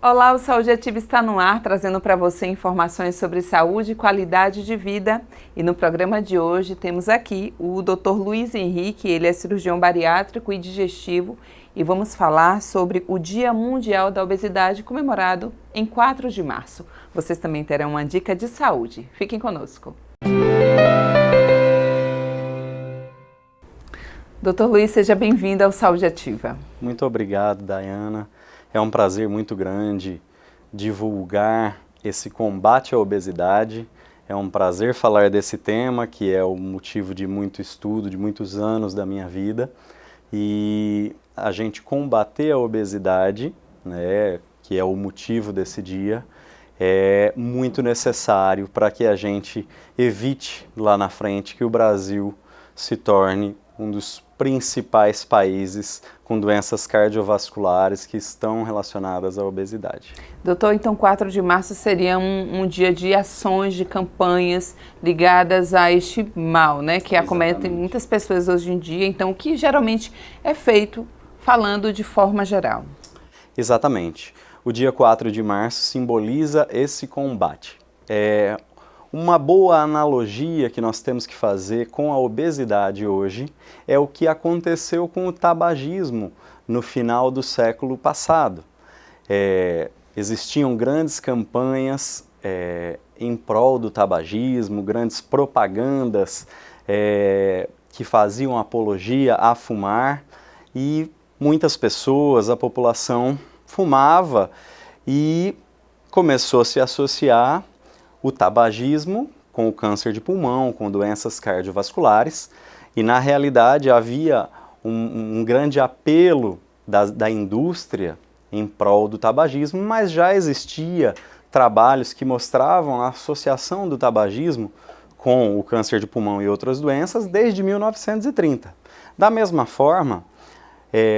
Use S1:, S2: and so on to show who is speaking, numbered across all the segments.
S1: Olá, o Saúde Ativa está no ar, trazendo para você informações sobre saúde e qualidade de vida. E no programa de hoje temos aqui o Dr. Luiz Henrique, ele é cirurgião bariátrico e digestivo, e vamos falar sobre o Dia Mundial da Obesidade, comemorado em 4 de março. Vocês também terão uma dica de saúde. Fiquem conosco. Dr. Luiz, seja bem-vindo ao Saúde Ativa.
S2: Muito obrigado, Dayana. É um prazer muito grande divulgar esse combate à obesidade. É um prazer falar desse tema, que é o motivo de muito estudo, de muitos anos da minha vida. E a gente combater a obesidade, né, que é o motivo desse dia, é muito necessário para que a gente evite lá na frente que o Brasil se torne um dos principais países com doenças cardiovasculares que estão relacionadas à obesidade.
S1: Doutor, então 4 de março seria um dia de ações, de campanhas ligadas a este mal, né, que acomete muitas pessoas hoje em dia, então o que geralmente é feito falando de forma geral?
S2: Exatamente. O dia 4 de março simboliza esse combate. Uma boa analogia que nós temos que fazer com a obesidade hoje é o que aconteceu com o tabagismo no final do século passado. Existiam grandes campanhas em prol do tabagismo, grandes propagandas que faziam apologia a fumar, e muitas pessoas, a população, fumava e começou a se associar o tabagismo com o câncer de pulmão, com doenças cardiovasculares, e na realidade havia um grande apelo da indústria em prol do tabagismo, mas já existia trabalhos que mostravam a associação do tabagismo com o câncer de pulmão e outras doenças desde 1930. Da mesma forma,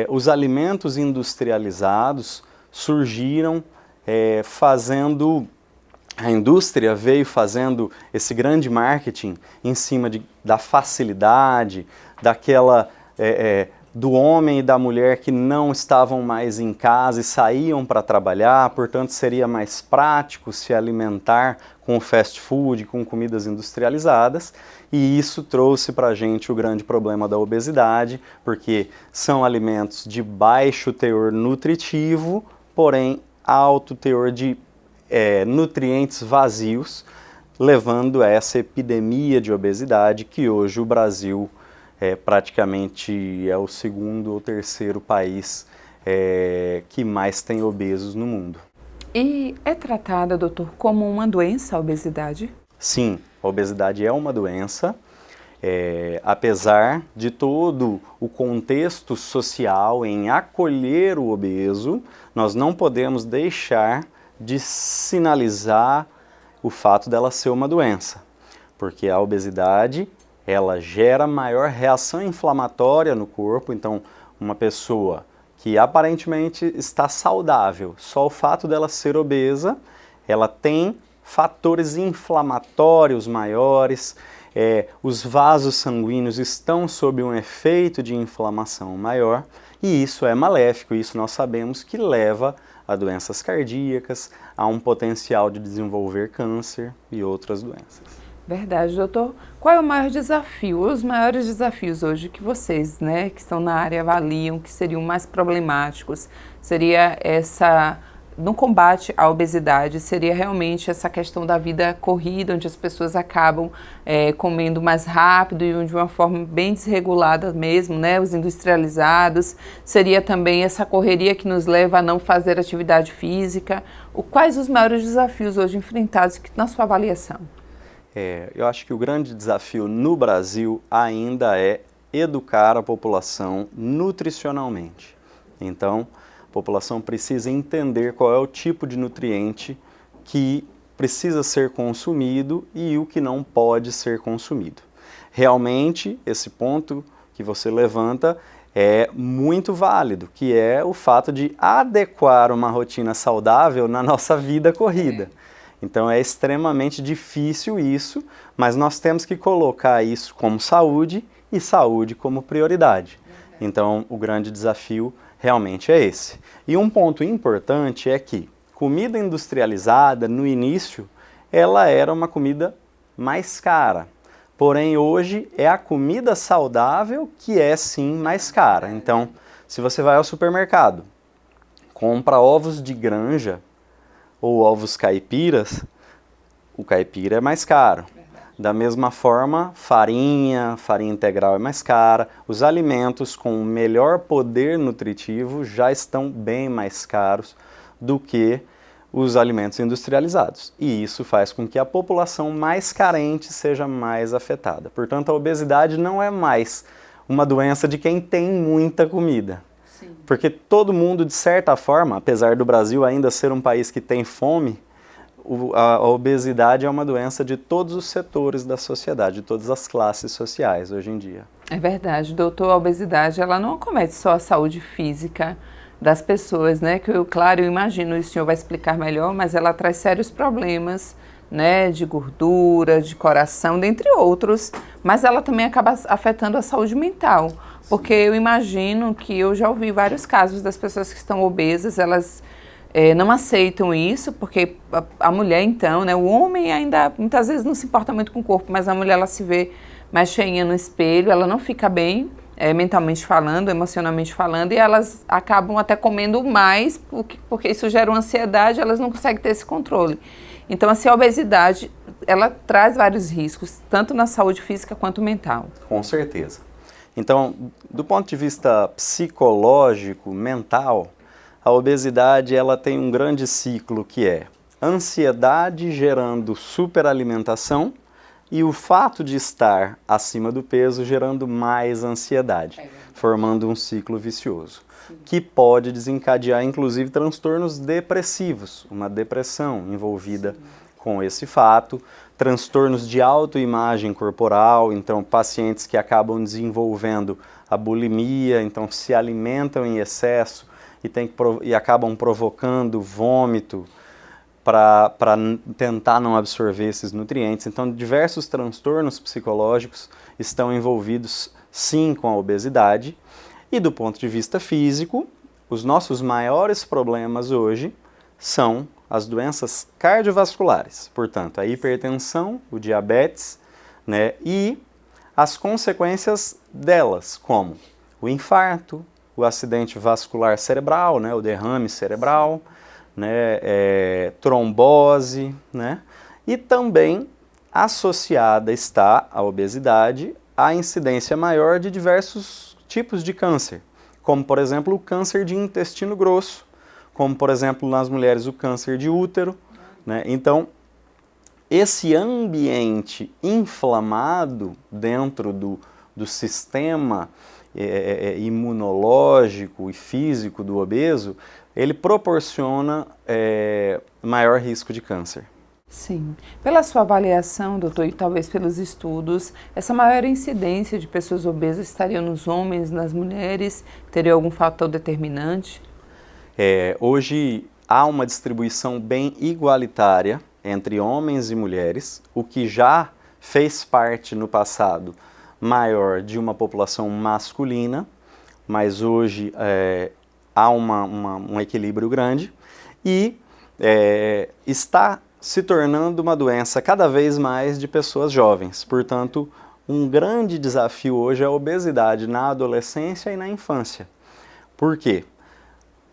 S2: os alimentos industrializados surgiram a indústria veio fazendo esse grande marketing em cima da facilidade, do homem e da mulher que não estavam mais em casa e saíam para trabalhar, portanto seria mais prático se alimentar com fast food, com comidas industrializadas, e isso trouxe para a gente o grande problema da obesidade, porque são alimentos de baixo teor nutritivo, porém alto teor de nutrientes vazios, levando a essa epidemia de obesidade que hoje o Brasil praticamente é o segundo ou terceiro país que mais tem obesos no mundo.
S1: E é tratada, doutor, como uma doença a obesidade?
S2: Sim, a obesidade é uma doença, apesar de todo o contexto social em acolher o obeso, nós não podemos deixar de sinalizar o fato dela ser uma doença, porque a obesidade ela gera maior reação inflamatória no corpo. Então uma pessoa que aparentemente está saudável, só o fato dela ser obesa, ela tem fatores inflamatórios maiores, os vasos sanguíneos estão sob um efeito de inflamação maior, e isso é maléfico, isso nós sabemos que leva a doenças cardíacas, a um potencial de desenvolver câncer e outras doenças.
S1: Verdade, doutor. Qual é o maior desafio, os maiores desafios hoje que vocês, né, que estão na área, avaliam que seriam mais problemáticos? Seria no combate à obesidade, seria realmente essa questão da vida corrida, onde as pessoas acabam comendo mais rápido e de uma forma bem desregulada mesmo, né? Os industrializados. Seria também essa correria que nos leva a não fazer atividade física. Quais os maiores desafios hoje enfrentados na sua avaliação?
S2: Eu acho que o grande desafio no Brasil ainda é educar a população nutricionalmente. Então, a população precisa entender qual é o tipo de nutriente que precisa ser consumido e o que não pode ser consumido. Realmente, esse ponto que você levanta é muito válido, que é o fato de adequar uma rotina saudável na nossa vida corrida. Então é extremamente difícil isso, mas nós temos que colocar isso como saúde e saúde como prioridade. Então o grande desafio realmente é esse. E um ponto importante é que comida industrializada, no início, ela era uma comida mais cara. Porém, hoje é a comida saudável que é sim mais cara. Então, se você vai ao supermercado, compra ovos de granja ou ovos caipiras, o caipira é mais caro. Da mesma forma, farinha integral é mais cara. Os alimentos com melhor poder nutritivo já estão bem mais caros do que os alimentos industrializados. E isso faz com que a população mais carente seja mais afetada. Portanto, a obesidade não é mais uma doença de quem tem muita comida. Sim. Porque todo mundo, de certa forma, apesar do Brasil ainda ser um país que tem fome, a obesidade é uma doença de todos os setores da sociedade, de todas as classes sociais hoje em dia.
S1: É verdade, doutor, a obesidade ela não acomete só a saúde física das pessoas, né? Que claro, eu imagino, e o senhor vai explicar melhor, mas ela traz sérios problemas, né? De gordura, de coração, dentre outros, mas ela também acaba afetando a saúde mental, porque eu imagino que eu já ouvi vários casos das pessoas que estão obesas, elas não aceitam isso, porque a mulher então, né, o homem ainda muitas vezes não se importa muito com o corpo, mas a mulher ela se vê mais cheinha no espelho, ela não fica bem, mentalmente falando, emocionalmente falando, e elas acabam até comendo mais, porque isso gera uma ansiedade, elas não conseguem ter esse controle. Então, assim, a obesidade, ela traz vários riscos, tanto na saúde física quanto mental.
S2: Com certeza. Então, do ponto de vista psicológico, mental, a obesidade ela tem um grande ciclo que é ansiedade gerando superalimentação e o fato de estar acima do peso gerando mais ansiedade, formando um ciclo vicioso, que pode desencadear inclusive transtornos depressivos, uma depressão envolvida com esse fato, transtornos de autoimagem corporal, então pacientes que acabam desenvolvendo a bulimia, então se alimentam em excesso, e acabam provocando vômito para tentar não absorver esses nutrientes. Então, diversos transtornos psicológicos estão envolvidos, sim, com a obesidade. E do ponto de vista físico, os nossos maiores problemas hoje são as doenças cardiovasculares. Portanto, a hipertensão, o diabetes, né, e as consequências delas, como o infarto, o acidente vascular cerebral, né, o derrame cerebral, né, trombose, né, e também associada está a obesidade à incidência maior de diversos tipos de câncer, como por exemplo o câncer de intestino grosso, como por exemplo nas mulheres o câncer de útero, né, então esse ambiente inflamado dentro do sistema imunológico e físico do obeso, ele proporciona maior risco de câncer.
S1: Sim. Pela sua avaliação, doutor, e talvez pelos estudos, essa maior incidência de pessoas obesas estaria nos homens, nas mulheres? Teria algum fator determinante?
S2: Hoje há uma distribuição bem igualitária entre homens e mulheres, o que já fez parte no passado maior de uma população masculina, mas hoje há um equilíbrio grande e está se tornando uma doença cada vez mais de pessoas jovens. Portanto, um grande desafio hoje é a obesidade na adolescência e na infância. Por quê?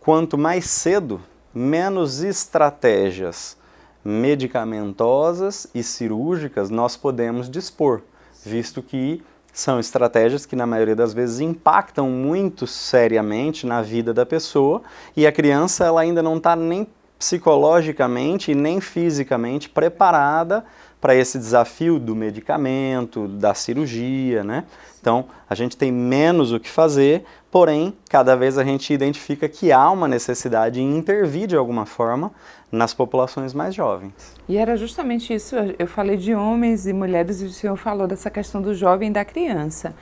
S2: Quanto mais cedo, menos estratégias medicamentosas e cirúrgicas nós podemos dispor, visto que são estratégias que na maioria das vezes impactam muito seriamente na vida da pessoa e a criança ela ainda não está nem psicologicamente e nem fisicamente preparada para esse desafio do medicamento, da cirurgia, né? Então, a gente tem menos o que fazer, porém, cada vez a gente identifica que há uma necessidade em intervir de alguma forma nas populações mais jovens.
S1: E era justamente isso, eu falei de homens e mulheres e o senhor falou dessa questão do jovem e da criança.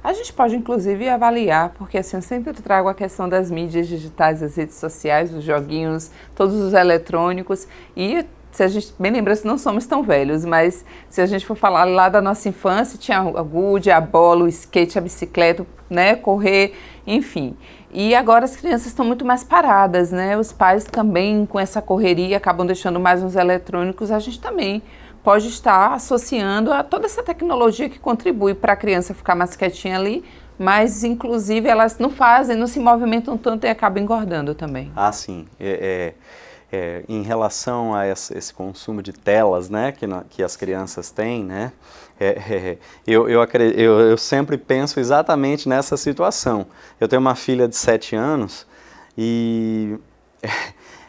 S1: A gente pode, inclusive, avaliar, porque assim, eu sempre trago a questão das mídias digitais, as redes sociais, os joguinhos, todos os eletrônicos, e se a gente bem lembra, não somos tão velhos, mas se a gente for falar lá da nossa infância, tinha a gude, a bola, o skate, a bicicleta, né, correr, enfim. E agora as crianças estão muito mais paradas, né? Os pais também, com essa correria, acabam deixando mais uns eletrônicos. A gente também pode estar associando a toda essa tecnologia que contribui para a criança ficar mais quietinha ali, mas inclusive elas não fazem, não se movimentam tanto e acabam engordando também.
S2: Ah, sim. Em relação a esse consumo de telas, né, que as crianças têm, né, eu sempre penso exatamente nessa situação. Eu tenho uma filha de 7 anos e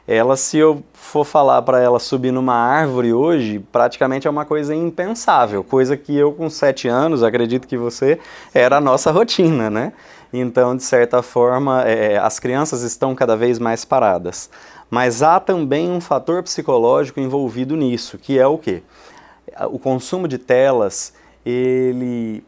S2: ela, se eu for falar para ela subir numa árvore hoje, praticamente é uma coisa impensável, coisa que eu com 7 anos, acredito que você, era a nossa rotina, né? Então, de certa forma, as crianças estão cada vez mais paradas. Mas há também um fator psicológico envolvido nisso, que é o quê? O consumo de telas, ele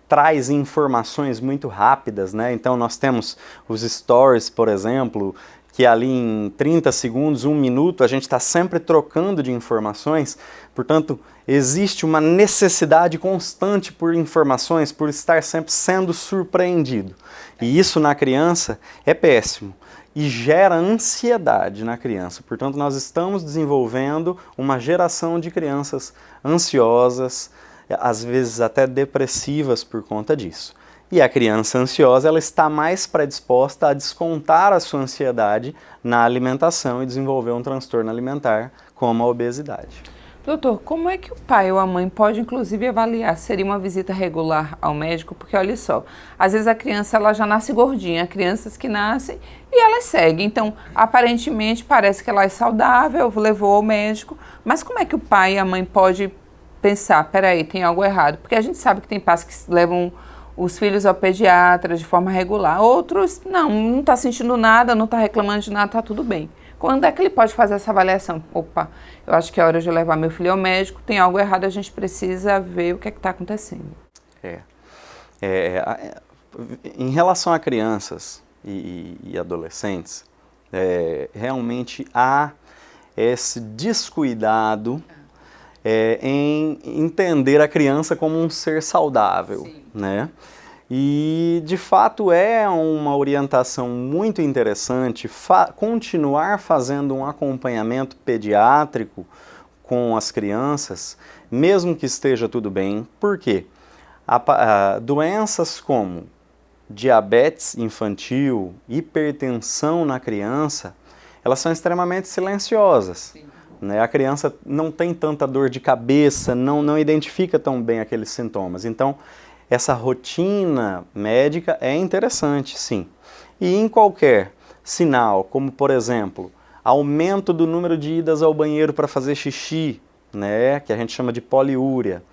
S2: traz informações muito rápidas, né? Então nós temos os stories, por exemplo, que ali em 30 segundos, 1 minuto, a gente está sempre trocando de informações, portanto, existe uma necessidade constante por informações, por estar sempre sendo surpreendido. E isso na criança é péssimo e gera ansiedade na criança. Portanto, nós estamos desenvolvendo uma geração de crianças ansiosas, às vezes até depressivas por conta disso. E a criança ansiosa, ela está mais predisposta a descontar a sua ansiedade na alimentação e desenvolver um transtorno alimentar, como a obesidade.
S1: Doutor, como é que o pai ou a mãe pode, inclusive, avaliar se seria uma visita regular ao médico? Porque, olha só, às vezes a criança ela já nasce gordinha, há crianças que nascem e elas seguem. Então, aparentemente, parece que ela é saudável, levou ao médico, mas como é que o pai e a mãe podem pensar, peraí, tem algo errado? Porque a gente sabe que tem pais que levam os filhos ao pediatra de forma regular, outros não está sentindo nada, não está reclamando de nada, está tudo bem. Quando é que ele pode fazer essa avaliação? Opa, eu acho que é hora de eu levar meu filho ao médico, tem algo errado, a gente precisa ver o que é que está acontecendo.
S2: Em relação a crianças e adolescentes, realmente há esse descuidado em entender a criança como um ser saudável, né? E, de fato, é uma orientação muito interessante continuar fazendo um acompanhamento pediátrico com as crianças, mesmo que esteja tudo bem. Por quê? Doenças como diabetes infantil, hipertensão na criança, elas são extremamente silenciosas. Né? A criança não tem tanta dor de cabeça, não identifica tão bem aqueles sintomas. Então, essa rotina médica é interessante, sim. E em qualquer sinal, como por exemplo, aumento do número de idas ao banheiro para fazer xixi, né, que a gente chama de poliúria,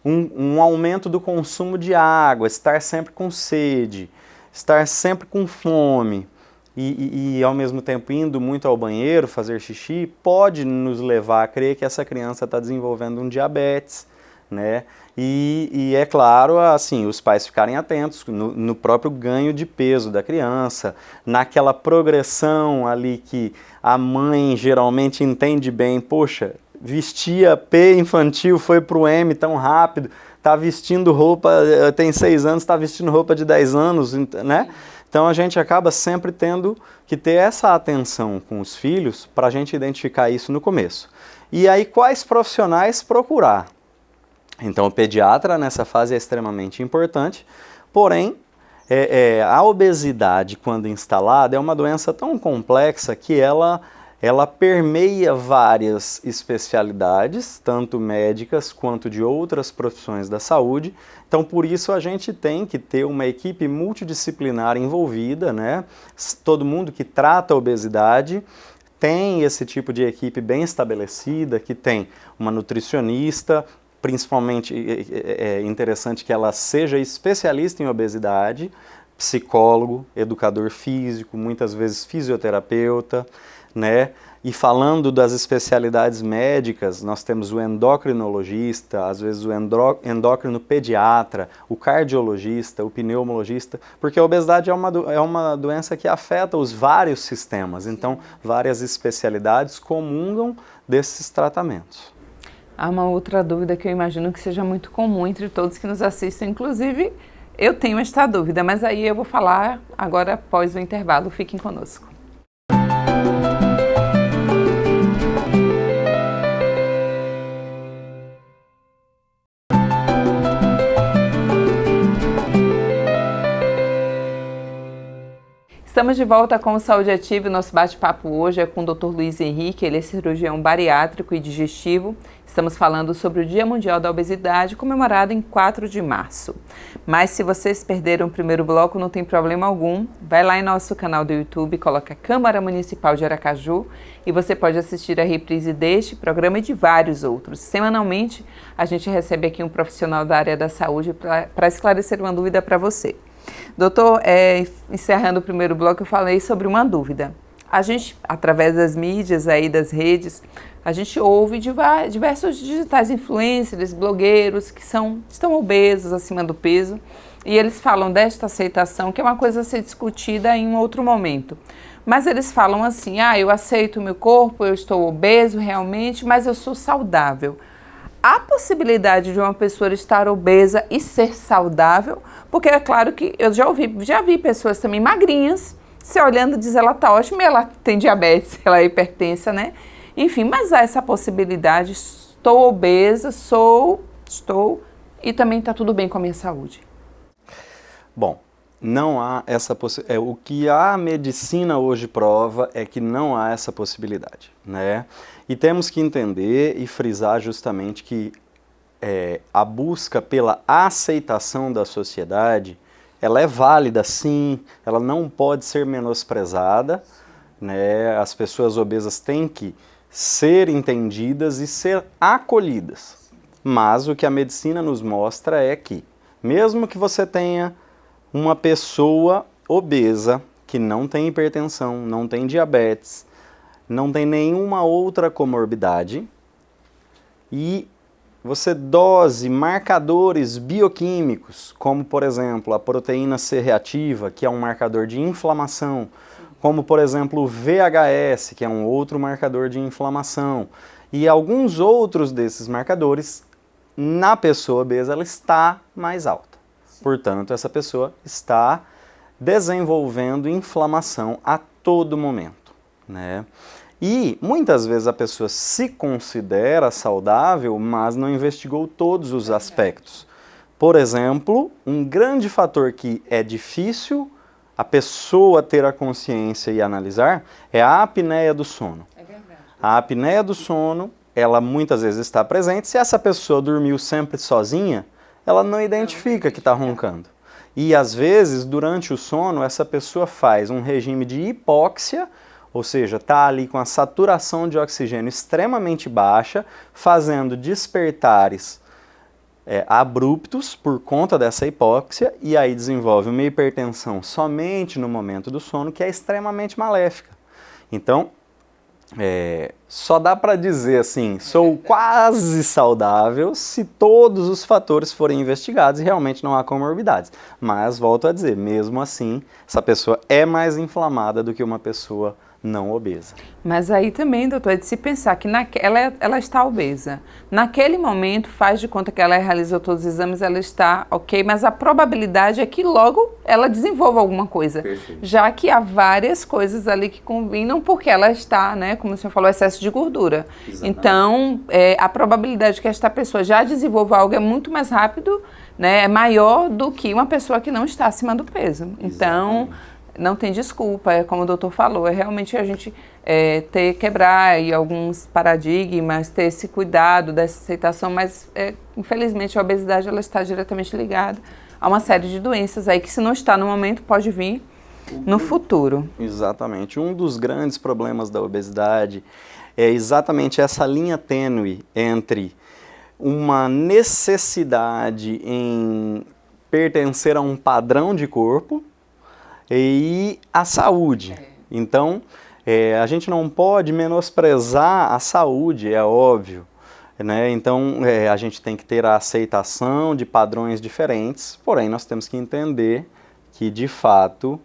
S2: um aumento do consumo de água, estar sempre com sede, estar sempre com fome e ao mesmo tempo indo muito ao banheiro fazer xixi, pode nos levar a crer que essa criança está desenvolvendo um diabetes, né? E é claro, assim, os pais ficarem atentos no próprio ganho de peso da criança, naquela progressão ali que a mãe geralmente entende bem, poxa, vestia P infantil, foi para o M tão rápido, está vestindo roupa, tem 6 anos, está vestindo roupa de 10 anos, né? Então a gente acaba sempre tendo que ter essa atenção com os filhos para a gente identificar isso no começo. E aí quais profissionais procurar? Então o pediatra nessa fase é extremamente importante, porém a obesidade quando instalada é uma doença tão complexa que ela permeia várias especialidades, tanto médicas quanto de outras profissões da saúde. Então, por isso, a gente tem que ter uma equipe multidisciplinar envolvida, né? Todo mundo que trata a obesidade tem esse tipo de equipe bem estabelecida, que tem uma nutricionista, principalmente é interessante que ela seja especialista em obesidade, psicólogo, educador físico, muitas vezes fisioterapeuta, né? E falando das especialidades médicas, nós temos o endocrinologista, às vezes o endócrino pediatra, o cardiologista, o pneumologista, porque a obesidade é uma doença que afeta os vários sistemas, então várias especialidades comungam desses tratamentos.
S1: Há uma outra dúvida que eu imagino que seja muito comum entre todos que nos assistem, inclusive eu tenho esta dúvida, mas aí eu vou falar agora após o intervalo, fiquem conosco. Estamos de volta com o Saúde Ativa. O nosso bate-papo hoje é com o Dr. Luiz Henrique, ele é cirurgião bariátrico e digestivo. Estamos falando sobre o Dia Mundial da Obesidade, comemorado em 4 de março. Mas se vocês perderam o primeiro bloco, não tem problema algum. Vai lá em nosso canal do YouTube, coloca Câmara Municipal de Aracaju e você pode assistir a reprise deste programa e de vários outros. Semanalmente, a gente recebe aqui um profissional da área da saúde para esclarecer uma dúvida para você. Doutor, encerrando o primeiro bloco, eu falei sobre uma dúvida. A gente, através das mídias aí, das redes, a gente ouve diversos digitais influencers, blogueiros que estão obesos, acima do peso, e eles falam desta aceitação, que é uma coisa a ser discutida em um outro momento. Mas eles falam assim, eu aceito o meu corpo, eu estou obeso realmente, mas eu sou saudável. Há possibilidade de uma pessoa estar obesa e ser saudável? Porque é claro que eu já vi pessoas também magrinhas, se olhando diz ela tá ótima e ela tem diabetes, ela é hipertensa, né? Enfim, mas há essa possibilidade, estou obesa, estou e também está tudo bem com a minha saúde.
S2: Bom, não há essa possibilidade. O que a medicina hoje prova é que não há essa possibilidade, né? E temos que entender e frisar justamente que a busca pela aceitação da sociedade, ela é válida sim, ela não pode ser menosprezada, né? As pessoas obesas têm que ser entendidas e ser acolhidas. Mas o que a medicina nos mostra é que, mesmo que você tenha uma pessoa obesa que não tem hipertensão, não tem diabetes, não tem nenhuma outra comorbidade e você dose marcadores bioquímicos, como por exemplo a proteína C reativa, que é um marcador de inflamação, como por exemplo o VHS, que é um outro marcador de inflamação, e alguns outros desses marcadores, na pessoa obesa ela está mais alta. Portanto, essa pessoa está desenvolvendo inflamação a todo momento, né? E muitas vezes a pessoa se considera saudável, mas não investigou todos os aspectos. Por exemplo, um grande fator que é difícil a pessoa ter a consciência e analisar é a apneia do sono. É verdade. A apneia do sono, ela muitas vezes está presente. Se essa pessoa dormiu sempre sozinha, ela não identifica que está roncando. E às vezes, durante o sono, essa pessoa faz um regime de hipóxia, ou seja, está ali com a saturação de oxigênio extremamente baixa, fazendo despertares abruptos por conta dessa hipóxia, e aí desenvolve uma hipertensão somente no momento do sono, que é extremamente maléfica. Então, só dá para dizer assim, sou quase saudável se todos os fatores forem investigados e realmente não há comorbidades. Mas, volto a dizer, mesmo assim, essa pessoa é mais inflamada do que uma pessoa não obesa.
S1: Mas aí também, doutor, é de se pensar que ela está obesa. Naquele momento, faz de conta que ela realizou todos os exames, ela está ok, mas a probabilidade é que logo ela desenvolva alguma coisa. Perfeito. Já que há várias coisas ali que combinam, porque ela está, né, como o senhor falou, excesso de gordura. Exatamente. Então, a probabilidade de que esta pessoa já desenvolva algo é muito mais rápido, né, é maior do que uma pessoa que não está acima do peso. Então, não tem desculpa, é como o doutor falou, é realmente a gente quebrar aí alguns paradigmas, ter esse cuidado dessa aceitação, mas infelizmente a obesidade ela está diretamente ligada a uma série de doenças aí que se não está no momento pode vir no futuro.
S2: Exatamente, um dos grandes problemas da obesidade é exatamente essa linha tênue entre uma necessidade em pertencer a um padrão de corpo e a saúde. Então, A gente não pode menosprezar a saúde, é óbvio, né? Então a gente tem que ter a aceitação de padrões diferentes, porém nós temos que entender que de fato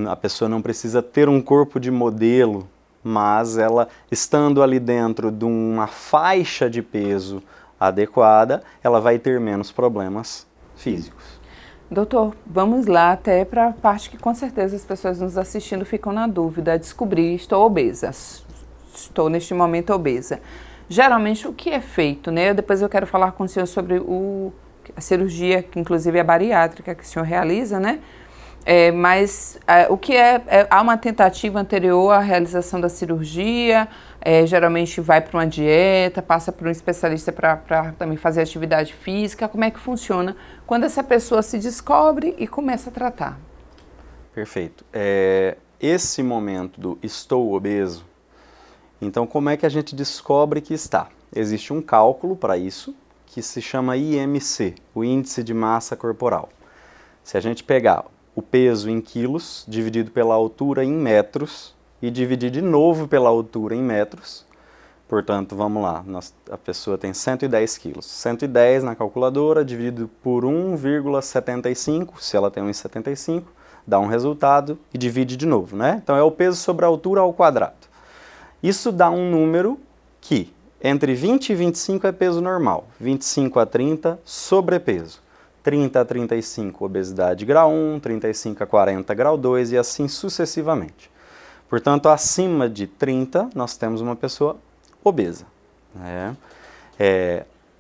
S2: a pessoa não precisa ter um corpo de modelo, mas ela estando ali dentro de uma faixa de peso adequada, ela vai ter menos problemas físicos.
S1: Doutor, vamos lá até para a parte que com certeza as pessoas nos assistindo ficam na dúvida, descobrir, estou obesa, estou neste momento obesa. Geralmente o que é feito, né? Depois eu quero falar com o senhor sobre a cirurgia, que inclusive é bariátrica, que o senhor realiza, né? Mas o que há uma tentativa anterior à realização da cirurgia, geralmente vai para uma dieta, passa por um especialista para também fazer atividade física. Como é que funciona quando essa pessoa se descobre e começa a tratar?
S2: Perfeito. Esse momento do estou obeso, então como é que a gente descobre que está? Existe um cálculo para isso que se chama IMC, o Índice de Massa Corporal. Se a gente pegar o peso em quilos, dividido pela altura em metros, e dividir de novo pela altura em metros. Portanto, vamos lá, a pessoa tem 110 quilos. 110 na calculadora, dividido por 1,75, se ela tem 1,75, dá um resultado e divide de novo, né? Então é o peso sobre a altura ao quadrado. Isso dá um número que, entre 20 e 25 é peso normal, 25 a 30, sobrepeso. 30 a 35, obesidade grau 1, 35 a 40, grau 2 e assim sucessivamente. Portanto, acima de 30, nós temos uma pessoa obesa. Né?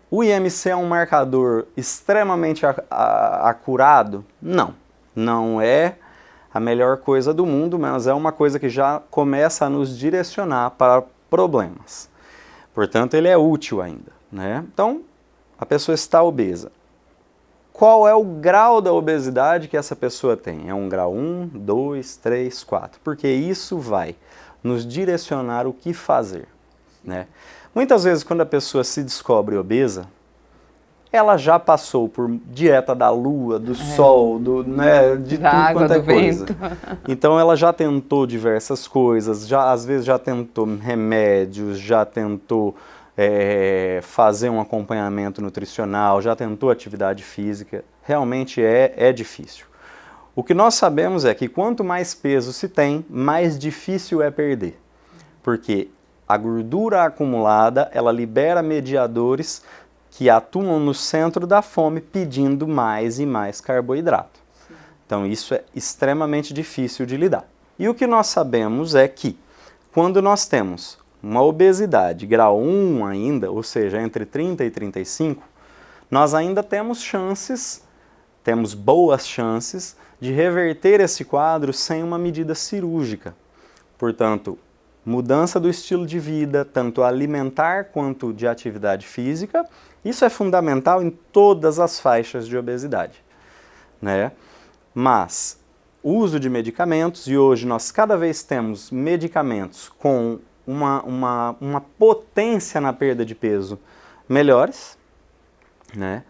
S2: O IMC é um marcador extremamente acurado? Não. Não é a melhor coisa do mundo, mas é uma coisa que já começa a nos direcionar para problemas. Portanto, ele é útil ainda. Né? Então, a pessoa está obesa. Qual é o grau da obesidade que essa pessoa tem? É um grau 1, 2, 3, 4. Porque isso vai nos direcionar o que fazer. Né? Muitas vezes, quando a pessoa se descobre obesa, ela já passou por dieta da lua, do sol, de tudo
S1: água,
S2: quanto é
S1: do
S2: coisa.
S1: vento.
S2: Então ela já tentou diversas coisas, às vezes já tentou remédios, já tentou fazer um acompanhamento nutricional, já tentou atividade física, realmente é difícil. O que nós sabemos é que quanto mais peso se tem, mais difícil é perder, porque a gordura acumulada, ela libera mediadores que atuam no centro da fome pedindo mais e mais carboidrato. Sim. Então isso é extremamente difícil de lidar. E o que nós sabemos é que quando nós temos uma obesidade grau 1 ainda, ou seja, entre 30 e 35, nós ainda temos boas chances de reverter esse quadro sem uma medida cirúrgica. Portanto, mudança do estilo de vida, tanto alimentar quanto de atividade física, isso é fundamental em todas as faixas de obesidade. Né? Mas, uso de medicamentos, e hoje nós cada vez temos medicamentos com uma potência na perda de peso melhores, né?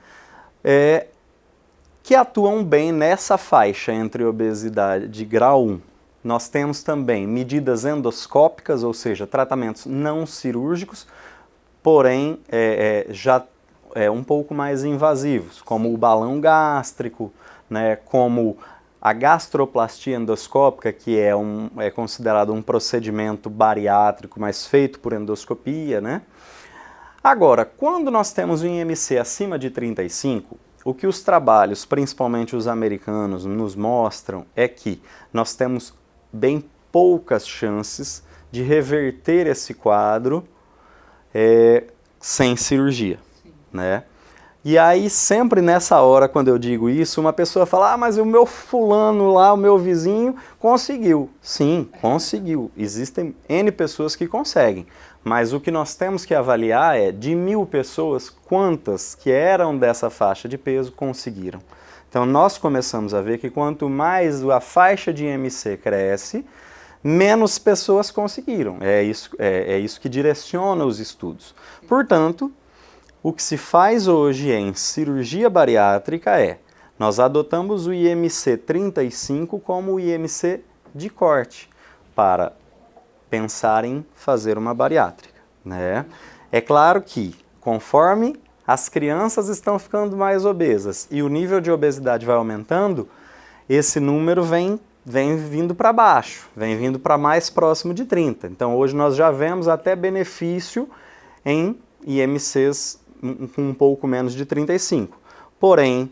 S2: Que atuam bem nessa faixa entre obesidade de grau 1. Nós temos também medidas endoscópicas, ou seja, tratamentos não cirúrgicos, porém já um pouco mais invasivos, como o balão gástrico, né, como a gastroplastia endoscópica, que é considerado um procedimento bariátrico, mas feito por endoscopia, né? Agora, quando nós temos um IMC acima de 35, o que os trabalhos, principalmente os americanos, nos mostram é que nós temos bem poucas chances de reverter esse quadro sem cirurgia, né? E aí, sempre nessa hora, quando eu digo isso, uma pessoa fala, mas o meu fulano lá, o meu vizinho, conseguiu. Sim, conseguiu. Existem N pessoas que conseguem. Mas o que nós temos que avaliar é, de 1000 pessoas, quantas que eram dessa faixa de peso conseguiram. Então, nós começamos a ver que quanto mais a faixa de IMC cresce, menos pessoas conseguiram. É isso que direciona os estudos. Portanto, o que se faz hoje em cirurgia bariátrica nós adotamos o IMC 35 como o IMC de corte. para pensar em fazer uma bariátrica, né? É claro que, conforme as crianças estão ficando mais obesas e o nível de obesidade vai aumentando, esse número vem vindo para baixo, vem vindo para mais próximo de 30. Então hoje nós já vemos até benefício em IMCs com um pouco menos de 35. Porém,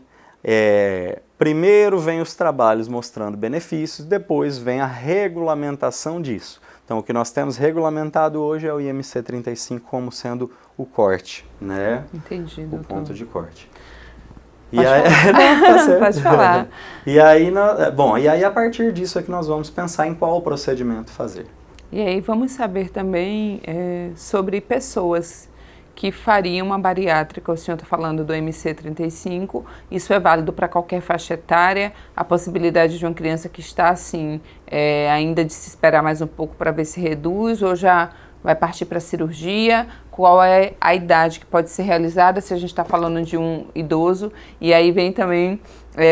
S2: primeiro vem os trabalhos mostrando benefícios, depois vem a regulamentação disso. Então o que nós temos regulamentado hoje é o IMC 35 como sendo o corte, né?
S1: Entendi, doutor.
S2: O ponto de corte.
S1: Pode falar. Pode falar.
S2: E aí a partir disso é que nós vamos pensar em qual procedimento fazer.
S1: E aí vamos saber também sobre pessoas que fariam uma bariátrica. O senhor está falando do IMC 35, isso é válido para qualquer faixa etária? A possibilidade de uma criança que está assim, ainda de se esperar mais um pouco para ver se reduz, ou já vai partir para a cirurgia? Qual é a idade que pode ser realizada, se a gente está falando de um idoso? E aí vem também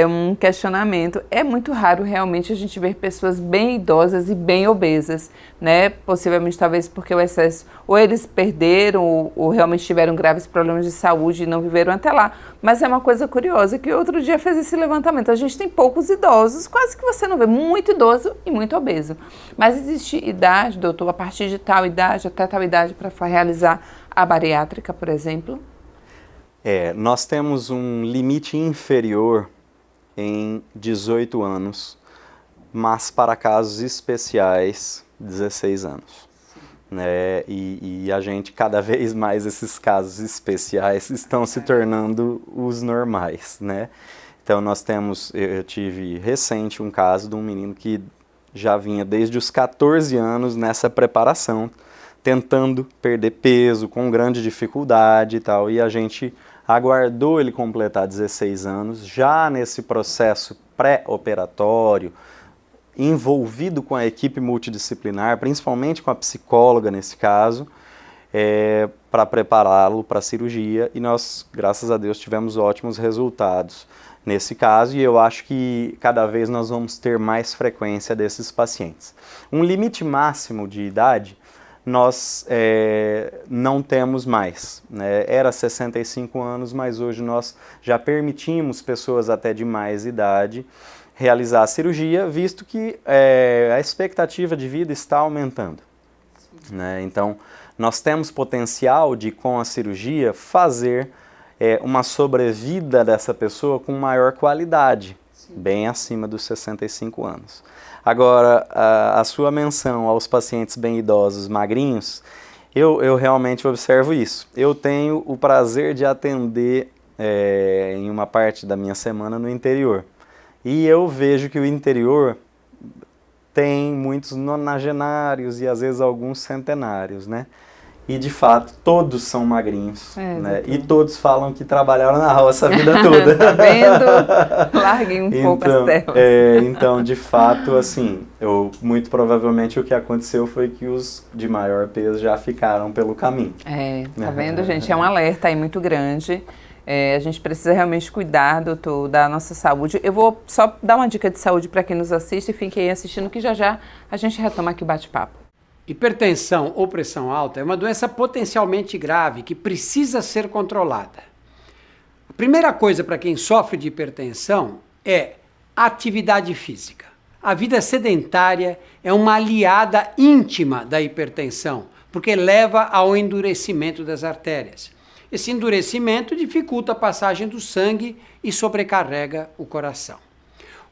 S1: um questionamento. É muito raro realmente a gente ver pessoas bem idosas e bem obesas, né? Possivelmente talvez porque o excesso, ou eles perderam, ou realmente tiveram graves problemas de saúde e não viveram até lá. Mas é uma coisa curiosa que outro dia fez esse levantamento. A gente tem poucos idosos, quase que você não vê muito idoso e muito obeso. Mas existe idade, doutor, a partir de tal idade, até tal idade para realizar a bariátrica, por exemplo?
S2: Nós temos um limite inferior em 18 anos, mas para casos especiais, 16 anos. Né? E a gente, cada vez mais, esses casos especiais estão se tornando os normais, né? Então eu tive recente um caso de um menino que já vinha desde os 14 anos nessa preparação, tentando perder peso, com grande dificuldade e tal, e a gente aguardou ele completar 16 anos, já nesse processo pré-operatório, envolvido com a equipe multidisciplinar, principalmente com a psicóloga nesse caso, para prepará-lo para a cirurgia, e nós, graças a Deus, tivemos ótimos resultados nesse caso, e eu acho que cada vez nós vamos ter mais frequência desses pacientes. Um limite máximo de idade nós não temos mais, né? Era 65 anos, mas hoje nós já permitimos pessoas até de mais idade realizar a cirurgia, visto que a expectativa de vida está aumentando, né? Então, nós temos potencial de, com a cirurgia, fazer uma sobrevida dessa pessoa com maior qualidade, bem acima dos 65 anos. Agora, a sua menção aos pacientes bem idosos, magrinhos, eu realmente observo isso. Eu tenho o prazer de atender em uma parte da minha semana no interior. E eu vejo que o interior tem muitos nonagenários e às vezes alguns centenários, né? E de fato, todos são magrinhos, né? E todos falam que trabalharam na roça a vida toda.
S1: Tá vendo? Larguem um pouco as terras.
S2: Então, de fato, assim, muito provavelmente o que aconteceu foi que os de maior peso já ficaram pelo caminho.
S1: Tá vendo, gente? É um alerta aí muito grande. A gente precisa realmente cuidar, doutor, da nossa saúde. Eu vou só dar uma dica de saúde para quem nos assiste e fiquem aí assistindo, que já a gente retoma aqui o bate-papo.
S3: Hipertensão ou pressão alta é uma doença potencialmente grave que precisa ser controlada. A primeira coisa para quem sofre de hipertensão é atividade física. A vida sedentária é uma aliada íntima da hipertensão, porque leva ao endurecimento das artérias. Esse endurecimento dificulta a passagem do sangue e sobrecarrega o coração.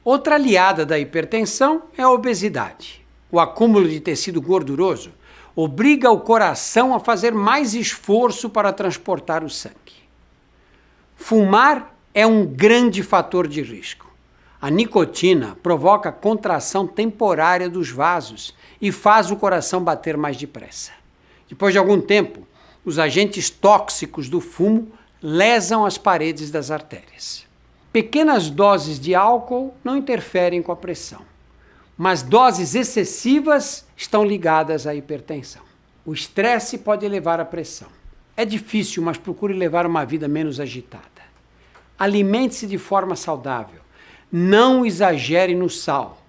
S3: Outra aliada da hipertensão é a obesidade. O acúmulo de tecido gorduroso obriga o coração a fazer mais esforço para transportar o sangue. Fumar é um grande fator de risco. A nicotina provoca contração temporária dos vasos e faz o coração bater mais depressa. Depois de algum tempo, os agentes tóxicos do fumo lesam as paredes das artérias. Pequenas doses de álcool não interferem com a pressão, mas doses excessivas estão ligadas à hipertensão. O estresse pode elevar a pressão. É difícil, mas procure levar uma vida menos agitada. Alimente-se de forma saudável. Não exagere no sal.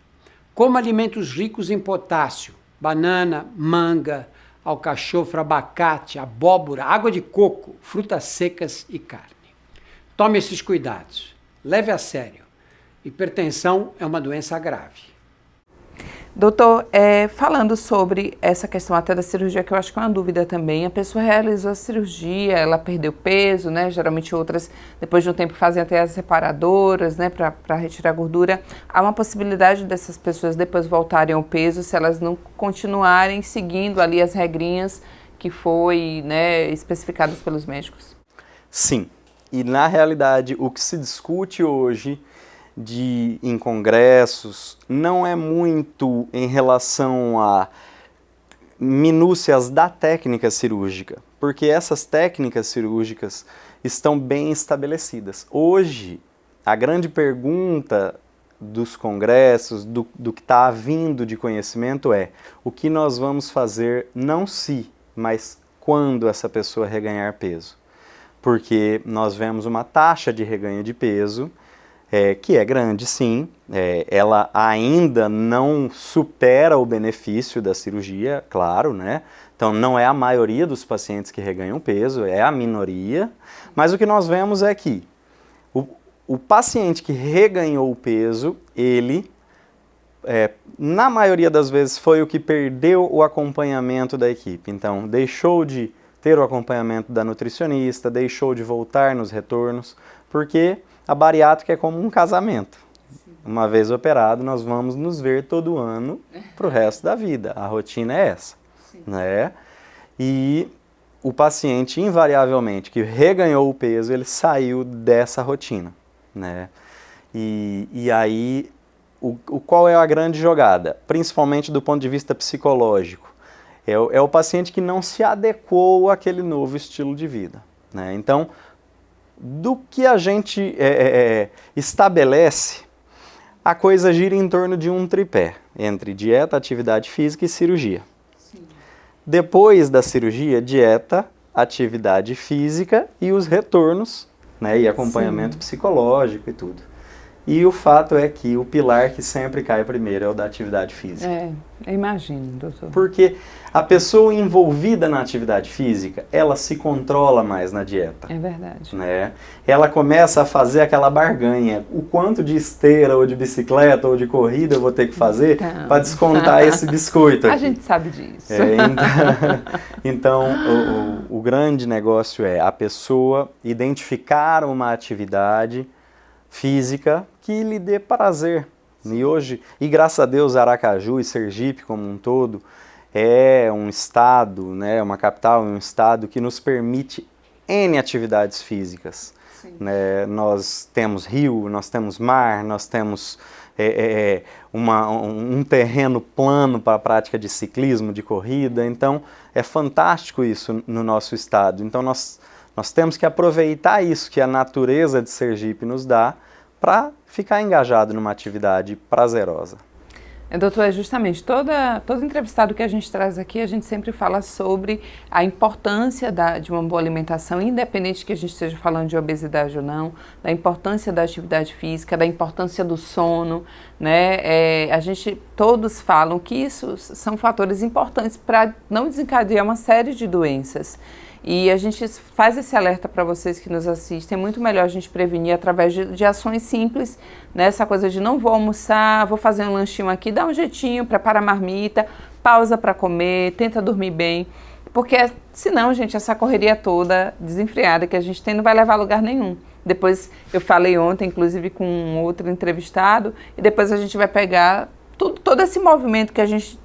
S3: Coma alimentos ricos em potássio, banana, manga, alcachofra, abacate, abóbora, água de coco, frutas secas e carne. Tome esses cuidados. Leve a sério. Hipertensão é uma doença grave.
S1: Doutor, falando sobre essa questão até da cirurgia, que eu acho que é uma dúvida também, a pessoa realizou a cirurgia, ela perdeu peso, né? Geralmente outras, depois de um tempo, fazem até as separadoras, né? Para retirar a gordura. Há uma possibilidade dessas pessoas depois voltarem ao peso se elas não continuarem seguindo ali as regrinhas que foi, né, especificadas pelos médicos?
S2: Sim. E na realidade, o que se discute hoje em congressos não é muito em relação a minúcias da técnica cirúrgica, porque essas técnicas cirúrgicas estão bem estabelecidas. Hoje, a grande pergunta dos congressos, do que está vindo de conhecimento é o que nós vamos fazer não se, mas quando essa pessoa reganhar peso. Porque nós vemos uma taxa de reganho de peso que é grande, sim, ela ainda não supera o benefício da cirurgia, claro, né? Então não é a maioria dos pacientes que reganham peso, é a minoria, mas o que nós vemos é que o paciente que reganhou o peso, ele, na maioria das vezes, foi o que perdeu o acompanhamento da equipe, então deixou de ter o acompanhamento da nutricionista, deixou de voltar nos retornos, porque a bariátrica é como um casamento. Sim. Uma vez operado, nós vamos nos ver todo ano para o resto da vida. A rotina é essa. Sim. Né? E o paciente, invariavelmente, que reganhou o peso, ele saiu dessa rotina. Né? E aí, qual é a grande jogada? Principalmente do ponto de vista psicológico. É o paciente que não se adequou àquele novo estilo de vida. Né? Então, do que a gente estabelece, a coisa gira em torno de um tripé, entre dieta, atividade física e cirurgia. Sim. Depois da cirurgia, dieta, atividade física e os retornos, né, e acompanhamento Sim. psicológico e tudo. E o fato é que o pilar que sempre cai primeiro é o da atividade física.
S1: Eu imagino, doutor.
S2: Porque a pessoa envolvida na atividade física, ela se controla mais na dieta.
S1: É verdade.
S2: Né? Ela começa a fazer aquela barganha. O quanto de esteira, ou de bicicleta, ou de corrida eu vou ter que fazer para descontar esse biscoito aqui.
S1: A gente sabe disso.
S2: Então o grande negócio é a pessoa identificar uma atividade física que lhe dê prazer. E hoje, e graças a Deus, Aracaju e Sergipe como um todo é um estado, né, uma capital, um estado que nos permite N atividades físicas. Né? Nós temos rio, nós temos mar, nós temos um terreno plano para a prática de ciclismo, de corrida, então é fantástico isso no nosso estado. Então nós temos que aproveitar isso que a natureza de Sergipe nos dá para ficar engajado numa atividade prazerosa.
S1: Doutor, justamente, todo entrevistado que a gente traz aqui, a gente sempre fala sobre a importância de uma boa alimentação, independente que a gente esteja falando de obesidade ou não, da importância da atividade física, da importância do sono, né? Todos falam que isso são fatores importantes para não desencadear uma série de doenças. E a gente faz esse alerta para vocês que nos assistem, é muito melhor a gente prevenir através de ações simples, né? Essa coisa de não vou almoçar, vou fazer um lanchinho aqui, dá um jeitinho, prepara a marmita, pausa para comer, tenta dormir bem, porque senão, gente, essa correria toda desenfreada que a gente tem não vai levar a lugar nenhum. Depois, eu falei ontem, inclusive com um outro entrevistado, e depois a gente vai pegar todo esse movimento que a gente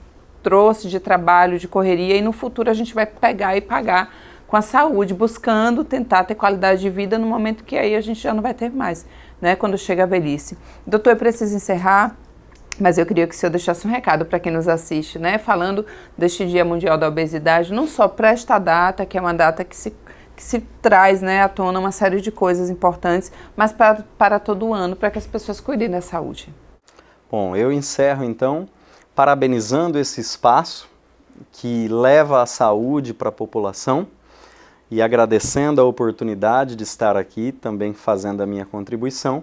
S1: trouxe de trabalho, de correria, e no futuro a gente vai pegar e pagar com a saúde, buscando tentar ter qualidade de vida no momento que aí a gente já não vai ter mais, né, quando chega a velhice. Doutor, eu preciso encerrar, mas eu queria que o senhor deixasse um recado para quem nos assiste, né, falando deste Dia Mundial da Obesidade, não só para esta data, que é uma data que se traz, né, à tona uma série de coisas importantes, mas para todo ano, para que as pessoas cuidem da saúde.
S2: Bom, eu encerro então parabenizando esse espaço que leva a saúde para a população, e agradecendo a oportunidade de estar aqui, também fazendo a minha contribuição.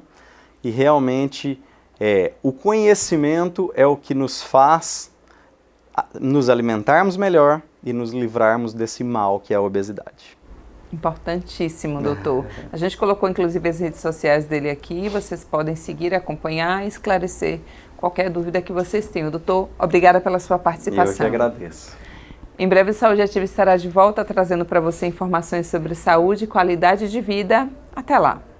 S2: E realmente o conhecimento é o que nos faz nos alimentarmos melhor e nos livrarmos desse mal que é a obesidade.
S1: Importantíssimo, doutor. A gente colocou inclusive as redes sociais dele aqui, vocês podem seguir, acompanhar e esclarecer qualquer dúvida que vocês tenham. Doutor, obrigada pela sua participação.
S2: Eu que agradeço.
S1: Em breve, o Saúde Ativa estará de volta trazendo para você informações sobre saúde e qualidade de vida. Até lá!